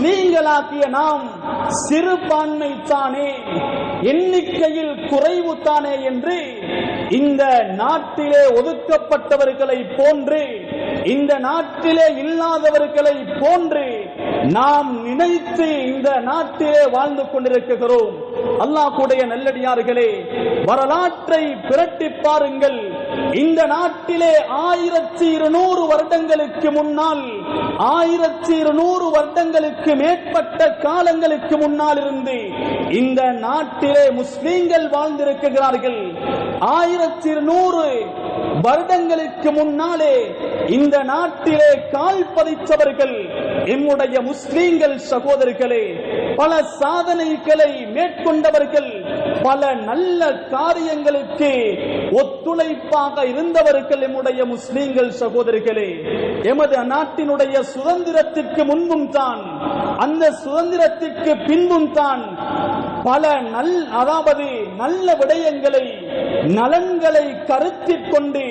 முஸ்லீம்களாகிய நாம் சிறுபான்மை தானே, எண்ணிக்கையில் குறைவு தானே என்று இந்த நாட்டிலே ஒதுக்கப்பட்டவர்களை போன்று, இந்த நாட்டிலே இல்லாதவர்களை போன்று நாம் நினைத்து இந்த நாட்டிலே வாழ்ந்து கொண்டிருக்கிறோம். அல்லாஹ்வுடைய நல்லடியார்களே, வரலாற்றை பிரட்டி பாருங்கள். இந்த நாட்டிலே 1200 வருடங்களுக்கு முன்னால், 1200 வருடங்களுக்கு மேற்பட்ட காலங்களுக்கு முன்னால் இருந்து இந்த நாட்டிலே முஸ்லிம்கள் வாழ்ந்திருக்கிறார்கள். 1200 வருடங்களுக்கு முன்னாலே இந்த நாட்டிலே கால் பதித்தவர்கள் எம்முடைய முஸ்லிம்கள் சகோதரர்களே. பல சாதனைகளை மேற்கொண்டவர்கள், பல நல்ல காரியங்களுக்கு ஒத்துழைப்பாக இருந்தவர்கள் எம்முடைய முஸ்லிம்கள் சகோதரர்களே. எமது நாட்டினுடைய சுதந்திரத்திற்கு முன்பும் தான், அந்த சுதந்திரத்திற்கு பின்பும் தான் பல நல்ல விடயங்களை, நலன்களை கருத்தில் கொண்டு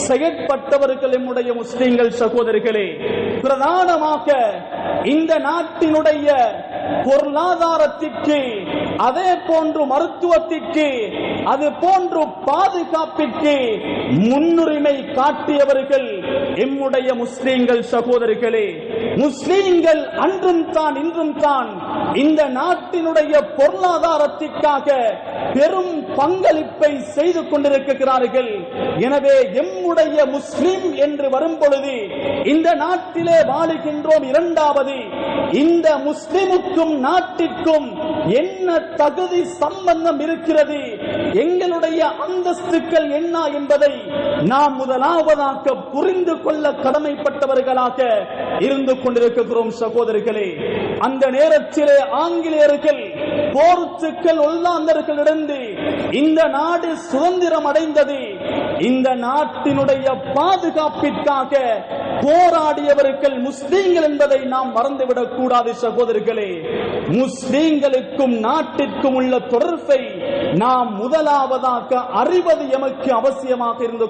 செயற்பட்டவர்கள் எம்முடைய முஸ்லிம்கள் சகோதரர்களே. பிரதானமாக இந்த நாட்டினுடைய பொருளாதாரத்திற்கு, அதே போன்று மருத்துவத்திற்கு, அது போன்று பாதுகாப்பிற்கு முன்னுரிமை காட்டியவர்கள் எம்முடைய முஸ்லிம்கள் சகோதரர்களே. முஸ்லிம்கள் அன்றும் தான் இன்றும் தான் இந்த நாட்டினுடைய பொருளாதாரத்திற்காக பெரும் பங்களிப்பை செய்து கொண்டிருக்கிறார்கள். எனவே எம்முடைய முஸ்லிம் என்று வரும் பொழுது இந்த நாட்டிலே வாழுகின்றோம். இரண்டாவது, இந்த முஸ்லிமுக்கும் நாட்டிற்கும் என்ன தகுதி சம்பந்தம் இருக்கிறது, எங்களுடைய அந்தஸ்துக்கள் என்ன என்பதை நாம் முதலாவதாக புரிந்து கொள்ள கடமைப்பட்டவர்களாக இருந்து கொண்டிருக்கிறோம் சகோதரர்களே. அந்த நேரத்திலே ஆங்கிலேயர்கள், போர்ச்சுகல், ஒல்லாந்தர்களிடந்து இந்த நாடு சுதந்திரம் அடைந்தது. இந்த நாட்டினுடைய பாதுகாப்பிற்காக போராடியவர்கள் முஸ்லிம்கள் என்பதை நாம் மறந்துவிடக் கூடாது சகோதரர்களே. முஸ்லிம்களுக்கும் நாட்டிற்கும் உள்ள தொடர்பை நாம் முதலாவதாக அறிவது எமக்கு அவசியமாக இருந்து